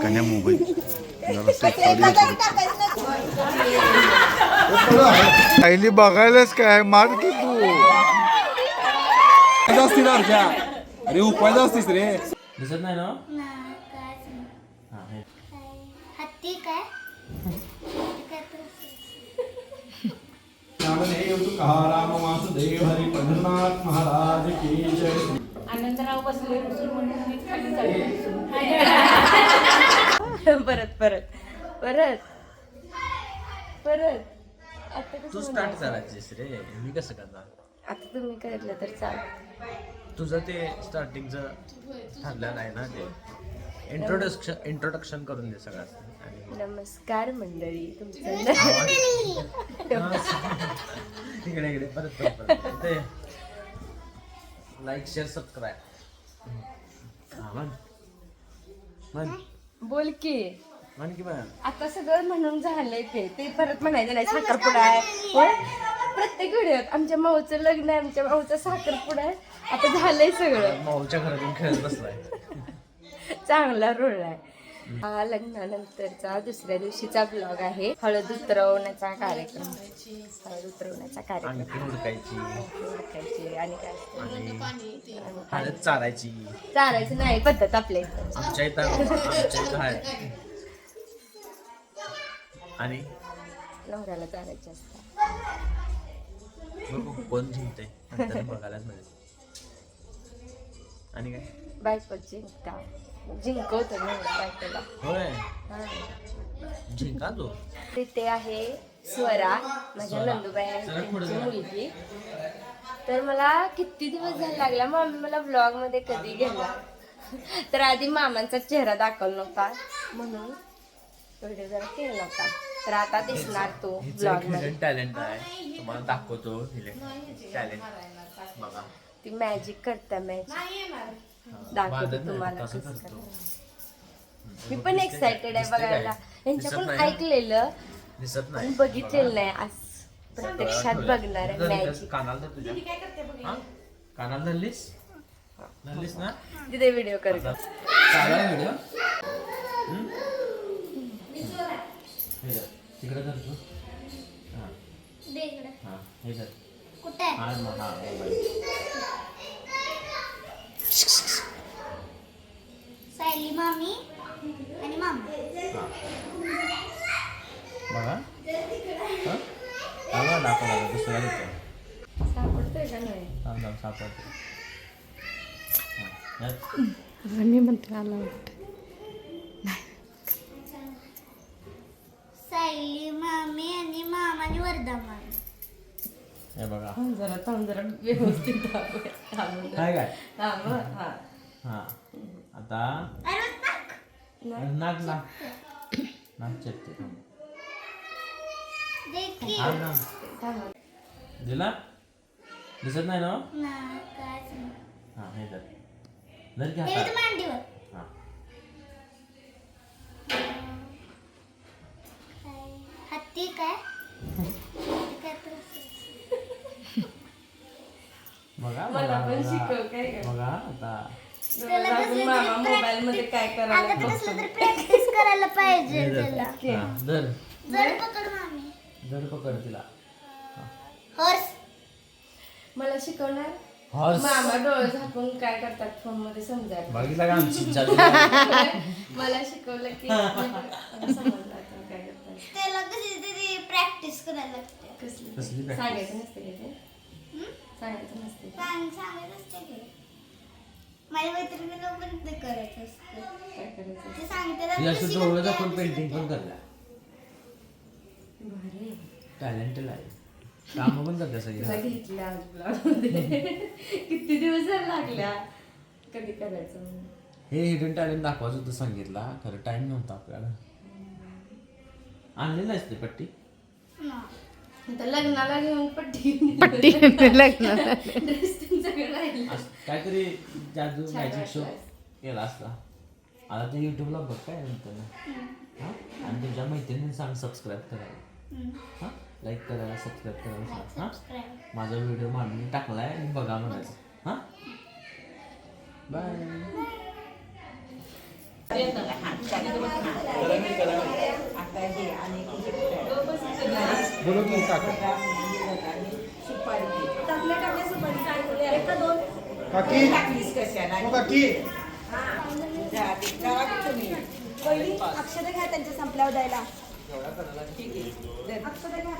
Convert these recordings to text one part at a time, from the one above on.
कन्या मोबाईल पहिली बघायलाच काय मार की तू असती ना अर्जा अरे उपाय असतीस रे दिसत नाही ना हत्ती काय राम वासुदेव हरी पंढरनाथ महाराज की जय. आनंदराव बसले परत परत परत परत आता तू स्टार्ट करायचीस रे मी कसं करणार आता तुम्ही करलं तर चालेल. तुझं ते स्टार्टिंगचं ठरलेलं आहे ना ते इंट्रोडक्शन करून दे सगळ्यात नमस्कार मंडळी तुमचं इकडे इकडे परत ते लाईक शेअर सबस्क्राईब म्हण बोल की म्हण की म्हण आता सगळं म्हणून झालंय ते परत म्हणायचं नाही साखरपुडा आहे होय प्रत्येक व्हिडिओत आमच्या माऊचं लग्न आहे आमच्या माऊचा साखरपुडा आहे आता झालंय सगळं माऊच्या घरातून खेळत बसलाय चांगला रोल आहे. हा लग्नानंतरचा दुसऱ्या दिवशीचा ब्लॉग आहे. हळद उतरवण्याचा कार्यक्रम आणखी हुडकायची ओळखायची आणि काय असतं? हळद चालायची चालायचं नाही पद्धत आपल्या इथं. आमच्या इथं आहे आणि नवऱ्याला चालायची असतात. बघू कोण जिंकतंय नंतर बघायलाच मिळेल. आणि काय बायको जिंकवतो नवरा बायकोला. होय हा. जिंका तू तिथे आहे स्वरा माझ्या नंदुबाई मुलगी. तर मला किती दिवस झाले लागला मम्मी मला ब्लॉग मध्ये कधी गेला तर आधी मामांचा चेहरा दाखवला नव्हता म्हणून व्हिडिओ जरा केला नव्हता. तर आता दिसणार तो ब्लॉग मध्ये. टॅलेंट आहे तुम्हाला दाखवतो टॅलेंट बघा ती मॅजिक करता मॅजिक दाखवतो तुम्हाला कसं करतात. मी पण एक्साइटेड आहे बघायला. यांच्याकडून ऐकलेलं दिसत पण नाही बघितलेलं नाही आज प्रत्यक्षात बघणार आहे मॅजिक. कानाला धर तुझ्या कानाला धरलीस ना तिथे व्हिडिओ कर ग. चालू व्हिडिओ तिकडे धर तू हा हे धर कुठे हा मोबाईल सायली मामी आणि मामा बघा हा दाखवला दुसरा देतो सापडतोय का नाही थांब सापडतो मी म्हणते आला वाटतं. सायली मामी आणि मामा आणि वर्धा मामी. हे बघा थांब जरा व्यवस्थित थांब काय काय हा हा आता नाक चेपते दिला दिसत नाही ना हा हे धर की हातात मांडीवर हा हत्ती काय बघा मला पण शिकव काय कर. बघा आता मामा मोबाईल मध्ये काय करायला तर प्रॅक्टिस करायला पाहिजे त्याला. हा, धर जड पकड मामी. धर पकड तिला हॉर्स मला शिकवणार हॉर्स मामा डोळे झाकून काय करतात फोन मध्ये समजायला. बघितला का आमची चालू मला शिकवलं की समजलं आता काय करतात. त्याला कशी तरी प्रॅक्टिस करायला लागते. कसली कसली practice? सांगायचं नसते का ते सांगायचं नसते. सांगायचं असते की माझ्या मैत्रिणीला पण ते करायचं असतं. काय करायचं ते सांगते ती असं डोळं दाखवून पेंटिंग पण करल्या भारी टॅलेंटेड आहे काम पण करते तुला सगळी घेतल्या आज ब्लॉग मध्ये किती दिवस झाले लागल्या कधी करायचं म्हणून. हे हिडन टॅलेंट दाखवायचं होतं संगीतला खरं टाइम नव्हता आपल्याला आणलेलं असते पट्टी आता लग्नाला घेऊन पट्टी लग्नाला ड्रेसिंग सगळं राहिलं. काहीतरी जादू छान मॅजिक शो वाटलं. केला असता आता ते युट्यूबला बघ काय नंतर हा आणि तुझ्या मैत्रिणींनी सांग सबस्क्राईब करायला हा लाईक करा, सबस्क्राईब करा विसरू. हां, माझा व्हिडिओ मांडून टाकलाय आणि बघा म्हणायचं. हां, बाय. पहिली अक्षरं घ्या त्यांच्या संपल्यावर द्यायला. अक्षरं घ्या.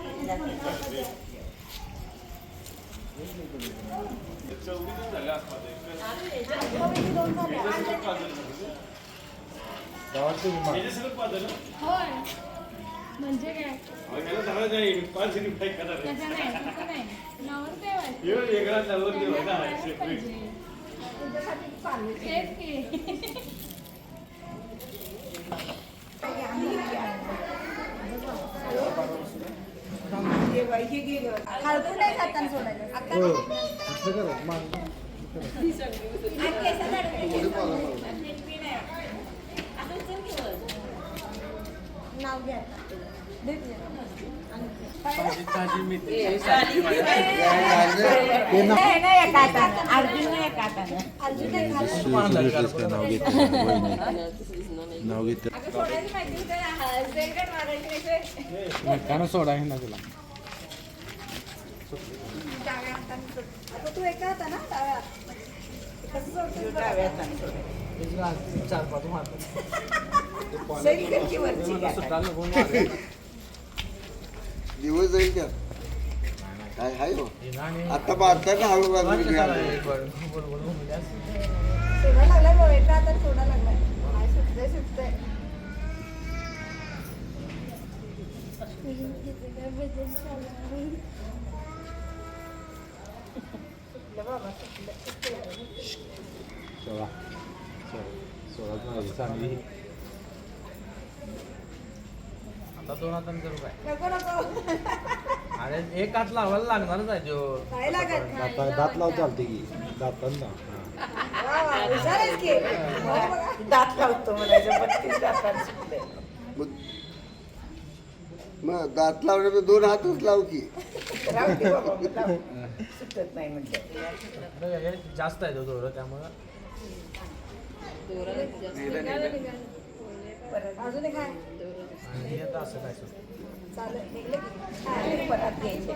म्हणजे काय हळकून नाही खाताना सोडायचं. नाव घ्या. सोडा आहे ना तुला. आता तू एका होता ना डाव्या. कसं सोडतो? डाव्या दिवस जाईल का काय हाय हो आता भारताने हळू बाजूला सोडा लागलाय बघ. एका हातात सोडा लागलाय. काय सुटतंय सुटतंय. आता 2 हातांनी करू काय? नको नको. अरे एक हात लावायला लागणारच आहे जो. काय लागत. दात लाव चालते की दातांना. वा वा हुशार आहेस की. बघा. दात लावतो म्हणायचं 32 दातांनी सुटले. मग दात लावण्यामध्ये 2 हातच लाव की. राहू दे बाबा, लाव. सुटत नाही म्हटलं. हे जास्त आहे तो दोरं त्यामुळं. अजून एक आहे. आणि हे तर असं काय सुट. चालेल निघले की. आणि परत घ्यायचे.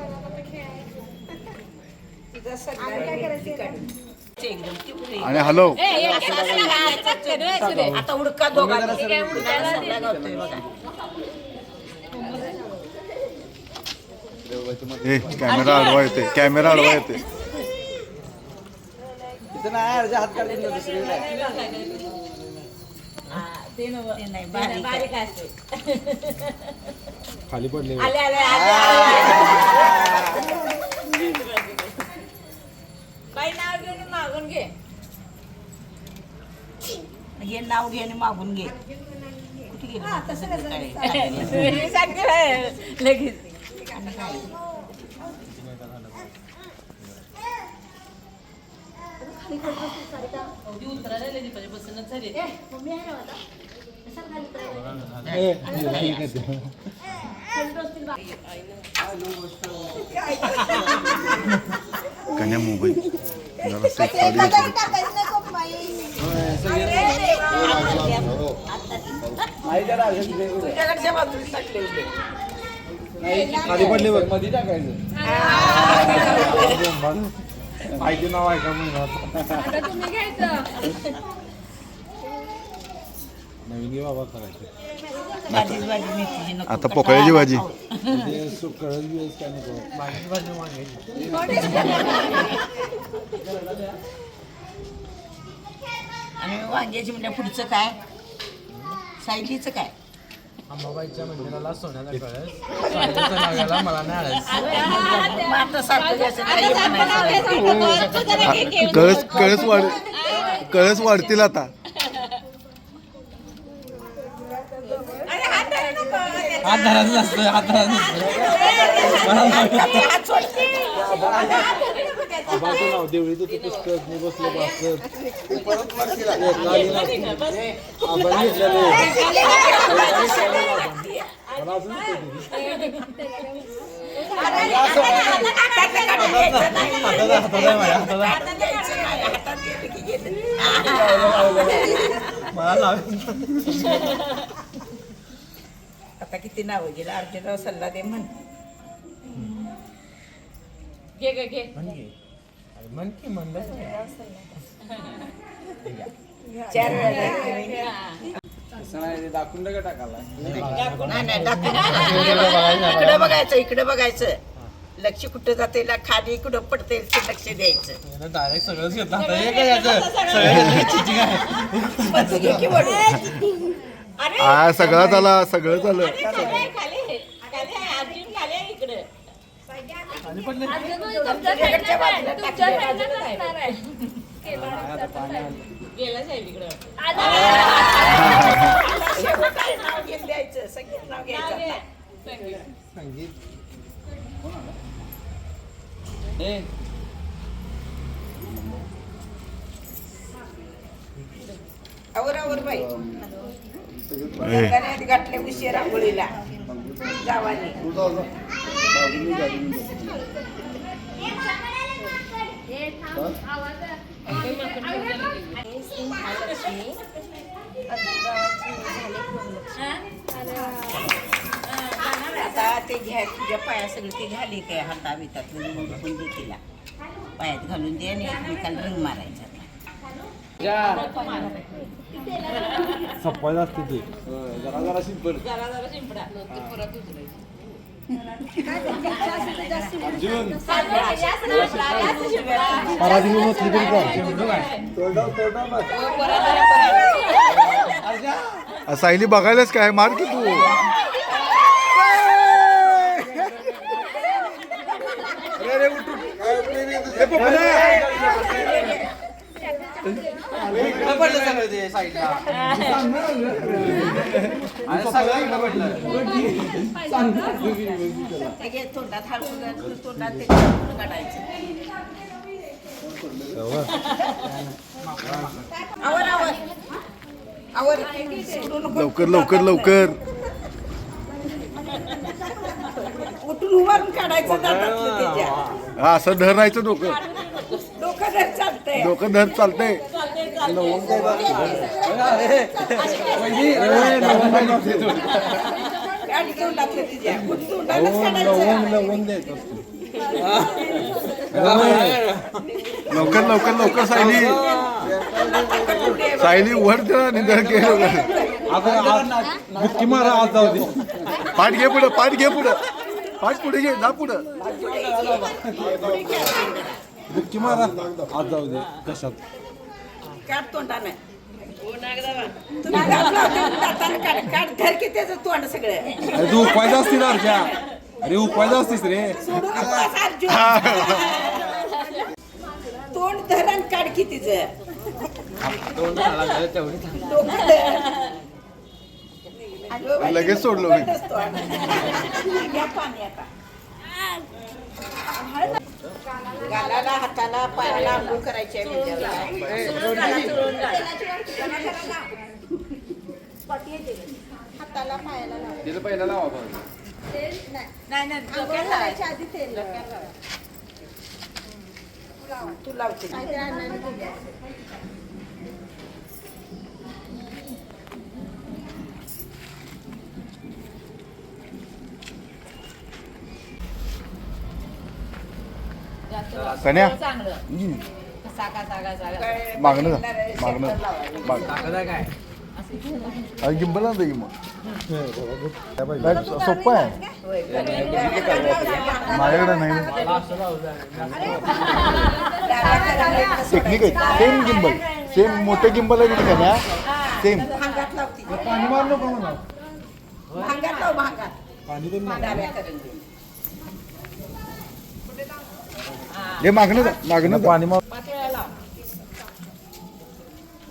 तुझा आणि सगळा काय करायचं? एकदम चिपळी. आणि हॅलो आता उडका दोघांना सगळा गावतोय बघा. कॅमेरा अडवा येते. कॅमेरा अडवा येते. ते नाही बारीक असते. खाली पडले. आले आले काही नाव घेऊन मागून घे. हे नाव घे आणि मागून घे. कुठे गेलं? तसं कसं सांगते लगेच. कन्या मोबाईल जरा सेफ टाकायचं नाही खूप माई. तुझ्याकडच्या बाजूला टाकले होते. खाली पडले बघ मध्ये टाकायचं. आईचे नाव आहे का म्हणून आता तुम्ही घ्यायचं. नवीन घे बाबा करायचं. भाजीच भाजी मेथीची नको. आता पोकळ्याची भाजी. ते सुकळच दिवस काय नको. माझी भाजी मागायची. आणि वांग्याची म्हणजे पुढचं काय? सायलीचं काय? अंबाबाईच्या मंदिराला सोन्याचा कळस, सायलीचं लागायला मला नाही आळस. मग आता सारखं द्यायचं नाही म्हणायचं. कळस वाढतील आता. हात धरायचं नसतं, हात धरायचं नसतं. आबाचं नाव देवळीचं ते पुस्तक मी बसलो वाचत. आबाने घेतलेलं. मला अजून आता किती नाव गेलं अर्जुनराव सल्ला दे म्हण घे घे घे चार वेळा दाखवून का टाकाला इकडे बघायचं इकडे बघायचं लक्ष कुठं जाते खाली कुठं पडते लक्ष द्यायचं डायरेक्ट सगळंच घेतलं आता हे काय याचं सगळं झालं सगळं झालं गेला साहेब इकडं नाव घेऊन द्यायचं संगीत नाव घ्यायचं संगीत आवर बाई गाठले उशीर रांगोळीला गावाने आता ते घ्या तुझ्या पाया सगळं ते घाले काय हाता बितात तिला पायात घालून दे आणि एकमेकाला रंग मारायचा सपवायचं असते ते जरा जरा सिंपल जरा जरा शिंपडा ते परत उचलायचं अर्जुन सायली बघायलाच काय मार की तू पडलं सगळं ते साईडला तोंडात हळकून तोंडात ते काढायचं आवर आवर आवर सोडू नको. लवकर लवकर लवकर उठून उभारून काढायचं दातातलं त्याच्या हा असं धरायचं डोकं डोकं जर चालतंय डोकं धर चालतंय गाडी तोंडातलं तिच्या तोंडालाच काढायचं लवकर लवकर लवकर सायली सायली वर जरा निधन केलं बुक्की मारा आज जाऊ दे पाठ घे पुढं पाठ घे पुढं पाठ पुढे घे जा पुढं बुक्की मारा आज जाऊ दे कशात काढ तोंडानं तुम्ही दातानं काढ काढ धर की त्याचं तोंड सगळं अरे तू उपायचं असते ना अर्जा अरे उपायचं असतेस रे सोडू नकोस अर्जुन तोंड धर आणि काढ की तिचं डोकं धर. अगं बाई, लगेच सोडलं मी. तोंडच तोंड. घ्या पाणी आता गालाला हाताला पायाला आंघोळ करायची आहे म्हणजे हाताला पायाला लावा. तिला पहिला लावा आपण नाही आंघोळ करायच्या आधी तेल तू लावते कन्या चांगलं सागा सागा सागा मागणं मागणं काय अरे गिंबल आणतं की मग काय सोपं आहे माझ्याकडे नाही टेक्निक आहे सेम गिंबल सेम मोठे गिंबल आहे तिथे कन्या सेम भांगात लावती पाणी मार नको म्हणा भांगात लाव भांगात पाणी तर डाव्या करून दे. हे मागणं पाणी मार पाच वेळा लाव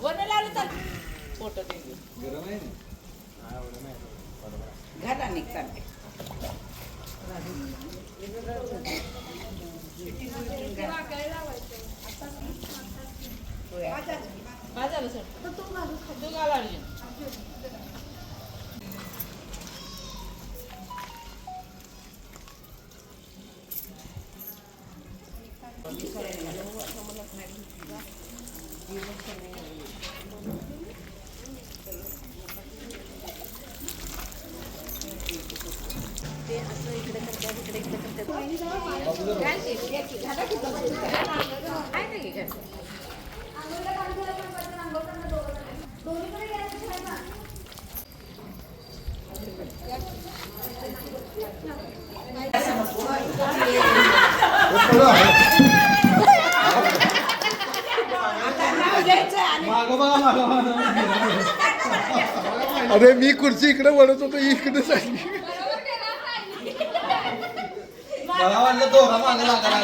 वर लावलं तर पोट ते घाला निघतात काय झालं सर तू घाला अर्जुन अरे मी खुर्ची इकडे वळत होतो इकडे सांगितली. मला वाटलं दोरा मागे लागायला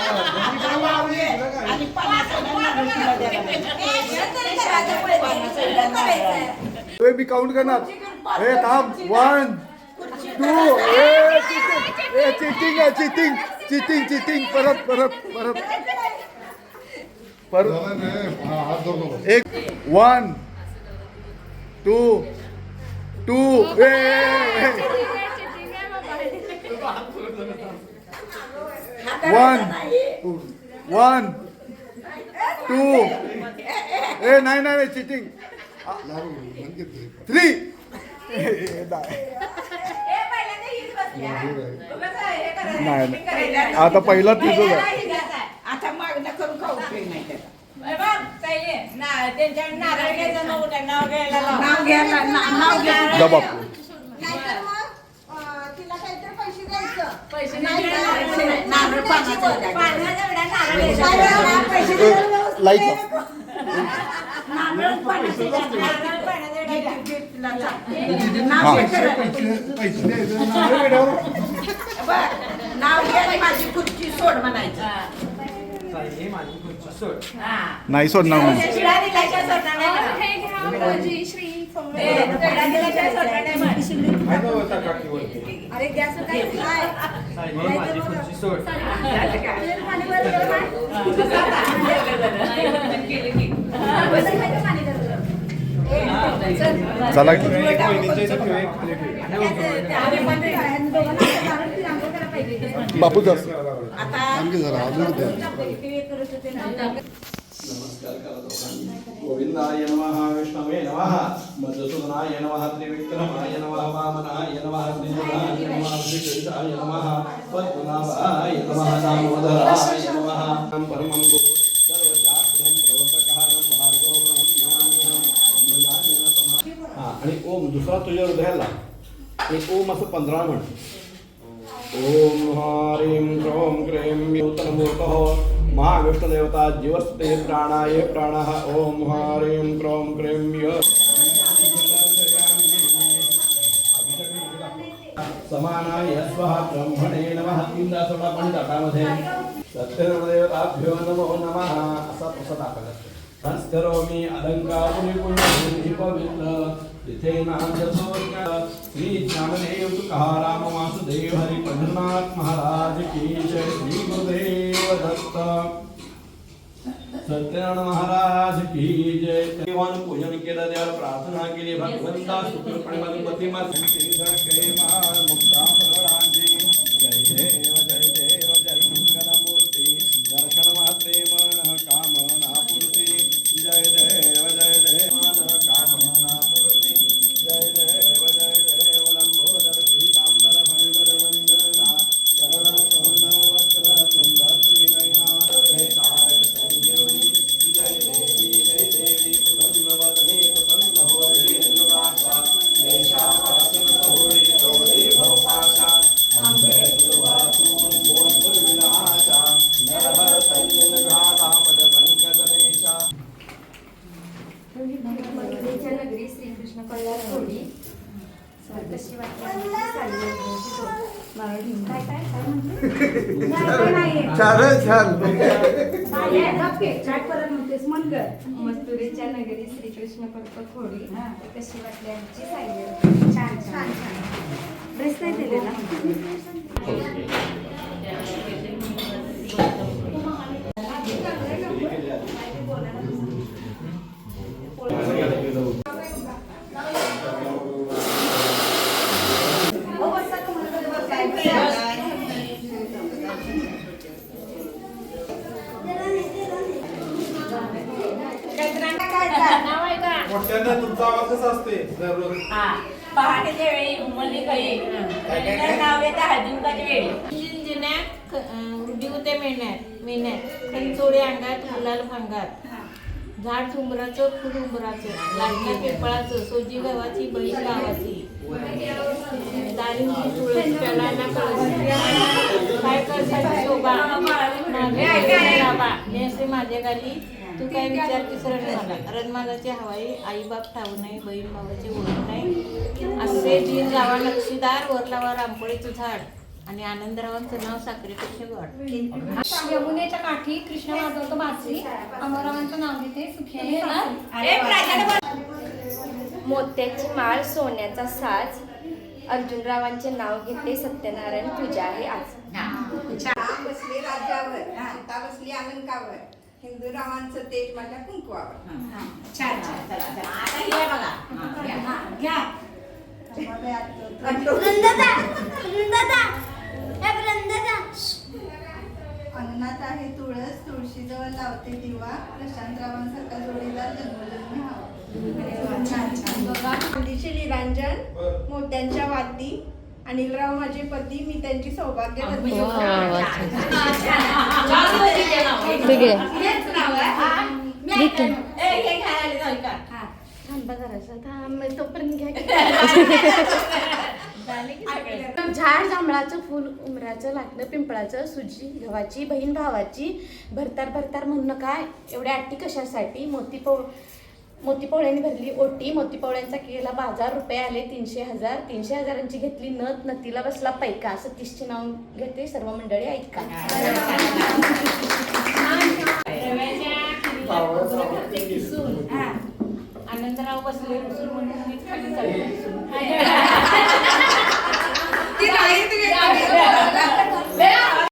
आणि मी काउंट करणार. हे थांब 1 2 चिटिंग आहे चिटिंग चिटिंग चिटिंग परत परत परत परत एक 1 2 2 1 2 नाही चिटिंग 3 नाही आता पहिला तिथं आता मागणं करून खाऊ उपयोग नाही त्याचा. त्यांच्या नारळ घ्यायचं नाव घ्यायला लाव. नाव घ्यायला नाव घ्यायला जबाब तिला काहीतरी पैसे द्यायचं. पैसे नारळ पाण्याचं द्या. पैसे द्यायला लाईट नारळ पाण्याचं द्या. तिला जा. हा बरं, नाव घ्या आणि माझी खुर्ची सोड म्हणायचं. नाही सोडणार म्हणून. अरे गॅस काय चला की बापू जास्त गोविंदाय नमः विष्णवे नमः मधुसूदनाय नमः त्रिविक्रमाय नमः वामनाय नमः त्रिजटाय नमः श्रीकृष्णाय नमः पद्मनाभाय नमः दामोदराय नमः परमं गुरु सर्वशास्त्रं प्रवर्तकहारं भार्गवं ब्रह्मज्ञानं लीलाजन समाः. आणि ओम दुसरा तुझ्या हृदयाला एक ओम असं 15 म्हण. ओम ह्रीं क्रों क्रीं नूतनमूर्तः महाविष्णुदेवता जीवस्ते प्राणाय प्राणः. ओम ह्रीं क्रों क्रीं समानाय स्वः ब्रह्मणे नमः. 3दा सोडा पण ताटामध्ये सत्यदेवताभ्यो नमो नमः असा प्रसाद आपल्याला संस्करोमि अलंकापुरी पुण्यभूमी पवित्र तिथे नामजसोर्ग श्री ज्ञानदेव तुकाराम वासुदेव हरि पंढरनाथ महाराज की जय. श्री गुरुदेव दत्त सत्यनारायण महाराज की जय. देवान पूजन केलं देवाला प्रार्थना केली भगवंता शुक्रपणे मधुपती मुक्ता फळांची. जय देव जय देव जय मंगलमूर्ती दर्शन मात्रे मन कामना पूर्ती. जय देव जय देव मन कामना पूर्ती. जय देव लंबोदर पीतांबर फणिवर वंदना चरण तोंड वक्र तुंड श्रीनयना जय तारक संजीवनी. जय देवी प्रसन्न वदने प्रसन्न होते निवासा देशापासून थोडी थोडी भवपाशा आमचे वाचून कोण विनाशा नरहर संजन झाला पद पंकजनेशा. मंदिराच्या नगरी श्रीकृष्ण कल्याण थोडी कशी वाटली काय काय काय म्हणते मस्तुरीच्या नगरी श्रीकृष्ण कल्प खोडी कशी वाटली आमची सांगितली. छान छान छान ड्रेस नाही दिलेला. नाव आहे का? मोठ्यांना तुमचा आवाज कसा असते दररोज? पहाटेच्या वेळी उमरली कळी नाव येतं हळदीकुंकाच्या वेळी जिन्यात उडी होते मेण्यात खंचोडी अंगात गुलाल भांगात झाड झुंबराचं फुल उंबराचं लागल्या पिंपळाचं सोजी गव्हाची बहीण गावाची दारिंची तुळस प्यालाना कळस काय करता शोभा नेसे माझ्या गाली तू काय विचारतीस रणमाला रणमालाची हवाई आई बाप ठाऊ नाही बहीण भावाची ओळख नाही असे दिन जावा नक्षीदार वर लावा रामपळीचं झाड आणि आनंदरावांचं नाव साखरेपेक्षा गोड. यमुनेच्या काठी कृष्ण वाजवतो बासरी अमरावांचं नाव घेते सुखी मोत्याची माळ सोन्याचा साज अर्जुनरावांचे नाव घेते सत्यनारायण पूजा आहे आज. बसले राज्यावर सीता बसली आनंदावर हिंदूरावांचं तेज माझ्या कुंकवावर. छान छान चला चला आता हे बघा घ्या अंगणात आहे तुळस तुळशीजवळ लावते दिवा प्रशांतरावांसारखा जोडीदार जन्मजन्मी हवा. छान छान. चांदीचे निरांजन मोत्यांच्या वाती अनिलराव माझे पती मी त्यांची सौभाग्यवती. ठीक आहे झाड जांभळाचं फुल उमराचं लाटणं पिंपळाचं सुजी गव्हाची बहीण भावाची भरतार भरतार म्हणणं काय एवढ्या अट्टी कशासाठी मोतीपोळ्यांनी भरली ओटी मोतीपोळ्यांचा केला बाजार रुपये आले 300,000 300,000ची घेतली नथ नथीला बसला पैका असं 30चे नाव घेते सर्व मंडळी ऐका. आनंदराव बसले रुसून म्हणून मीच खाली चालले.